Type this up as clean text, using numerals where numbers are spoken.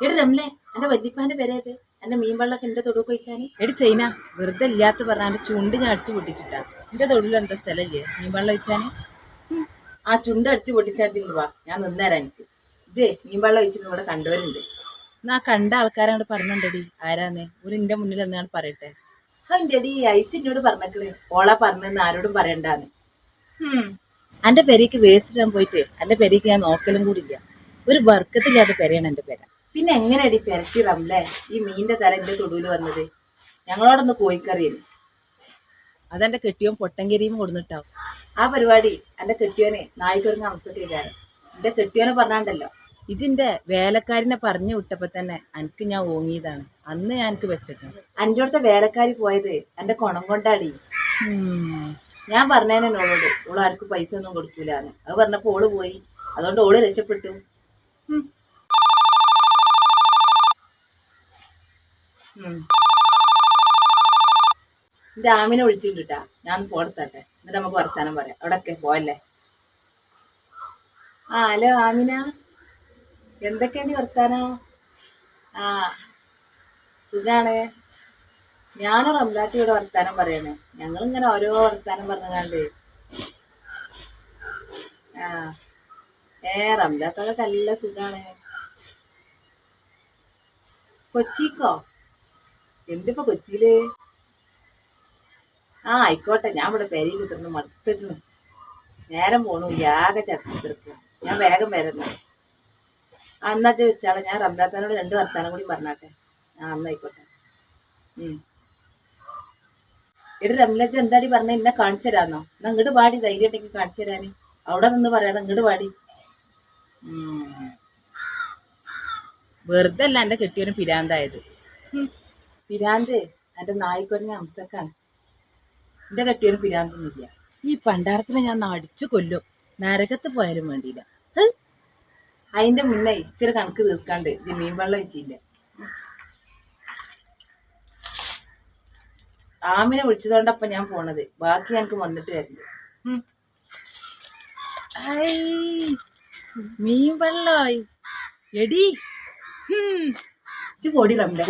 എടി രമലേ, എന്റെ വല്യപ്പാന്റെ പേരേത്? എന്റെ മീൻ വെള്ളമൊക്കെ എന്റെ തൊടുക്ക് വെച്ചാന്. എടി സൈന, വെറുതെ ഇല്ലാത്ത പറഞ്ഞാൽ ചുണ്ട് ഞാൻ അടിച്ചു പൊട്ടിച്ചിട്ടാ. എന്റെ തൊടിൽ എന്താ സ്ഥലമില്ലേ മീൻ വെള്ളം വെച്ചാന്? ആ ചുണ്ട് അടിച്ചു പൊട്ടിച്ചാച്ചിട്ട് വാ, ഞാൻ നിന്നേരാ എനിക്ക്. ജേ മീൻ വെള്ളം വെച്ചിട്ട് ഇവിടെ കണ്ടുവരുന്നുണ്ട്. എന്നാ കണ്ട ആൾക്കാരങ്ങോട്ട് പറഞ്ഞുണ്ടടി ആരാന്ന് ഒരു എന്റെ മുന്നിൽ എന്നാണ് പറയട്ടെ. അതിന്റെ അടി ഐസ് എന്നോട് പറഞ്ഞേക്കള് ഓളാ പറഞ്ഞെന്ന് ആരോടും പറയണ്ടാന്ന്. എന്റെ പെരയ്ക്ക് വേസ്റ്റ് ഇടാൻ പോയിട്ട് എന്റെ പെരയ്ക്ക് ഞാൻ നോക്കലും കൂടി ഇല്ല. ഒരു വർക്കത്തില്ലാത്ത പെരയാണ് എന്റെ പെര. പിന്നെ എങ്ങനെയടി പെരട്ടി റംലേ ഈ മീനിന്റെ തല എന്റെ തൊടുവിൽ വന്നത്? ഞങ്ങളോടൊന്ന് കോഴിക്കറിയന്. അതെന്റെ കെട്ടിയോൻ പൊട്ടങ്കരിയും കൊടുന്നിട്ടാവും. ആ പരിപാടി എന്റെ കെട്ടിയോനെ നായിക്കൊരുങ്ങ അംസത്തേക്കാരൻ. എന്റെ കെട്ടിയോനെ പറഞ്ഞാണ്ടല്ലോ, ഇജിന്റെ വേലക്കാരിനെ പറഞ്ഞു വിട്ടപ്പോ തന്നെ എനിക്ക് ഞാൻ ഓങ്ങിയതാണ്. അന്ന് ഞാൻ എനിക്ക് വെച്ചിട്ടുണ്ട്. എൻ്റെ അടുത്ത വേലക്കാരി പോയത് എന്റെ കുണം കൊണ്ടാടി. ഞാൻ പറഞ്ഞേനോളോട് ഓള് ആർക്കും പൈസ ഒന്നും കൊടുക്കൂലെന്ന്. അത് പറഞ്ഞപ്പോ ഓള് പോയി. അതുകൊണ്ട് ഓള് രക്ഷപ്പെട്ടു. എന്റെ ആമിനെ വിളിച്ചിട്ടാ ഞാൻ പോടത്തട്ടെ, എന്നിട്ട് നമുക്ക് വർത്താനം പറയാം. അവിടൊക്കെ പോയല്ലേ. ആ ഹലോ ആമിന, എന്തൊക്കെയുണ്ട് വർത്താനം? ആ സുഖാണ്. ഞാനും റംലാത്തിയോട് വർത്താനം പറയണേ. ഞങ്ങളിങ്ങനെ ഓരോ വർത്താനം പറഞ്ഞാണ്ട്. ആ റംലാത്തൊക്കെ നല്ല സുഖാണ്. കൊച്ചിക്കോ? എന്തിപ്പോ കൊച്ചിയില്? ആ ആയിക്കോട്ടെ, ഞാൻ ഇവിടെ പെരയിൽ കിട്ടുന്നു മടുത്തിരുന്നു. നേരം പോണു ആകെ ചടച്ചിട്ടിരിക്കും. ഞാൻ വേഗം വരുന്നു. അന്നാച്ച വെച്ചാളെ, ഞാൻ റംലാത്താനോട് 2 വർത്താനം കൂടി പറഞ്ഞാട്ടെ. ആ അന്നായിക്കോട്ടെ. എടി റംലജ എന്താടി പറഞ്ഞ? എന്നെ കാണിച്ചു തരാന്നോ? എന്നാ ഇങ്ങോട്ട് പാടി, ധൈര്യം ഉണ്ടെങ്കിൽ കാണിച്ചു തരാന്. അവിടെ നിന്ന് പറയാതെ ഇങ്ങോട്ട് പാടി. വെറുതെ അല്ല എന്റെ കെട്ടിയൊരു പിരാന്തായത്. പിരാന്ത് എന്റെ നായിക്കൊരഞ്ഞ അംസക്കാണ്. എന്റെ കെട്ടിയൊരു പിരാന്തൊന്നുമില്ല. ഈ പണ്ടാരത്തിനെ ഞാൻ അടിച്ചു കൊല്ലും, നരകത്ത് പോയാലും വേണ്ടിയില്ല. അതിന്റെ മുന്നേ ഇച്ചിരി കണക്ക് തീർക്കാണ്ട് മീൻ വെള്ളം വെച്ചില്ല. ആമിനെ വിളിച്ചതുകൊണ്ടപ്പം ഞാൻ പോണത്. ബാക്കി ഞങ്ങൾക്ക് വന്നിട്ട് തരുന്നത്. മീൻ വെള്ളമായി എടി പൊടി റംല.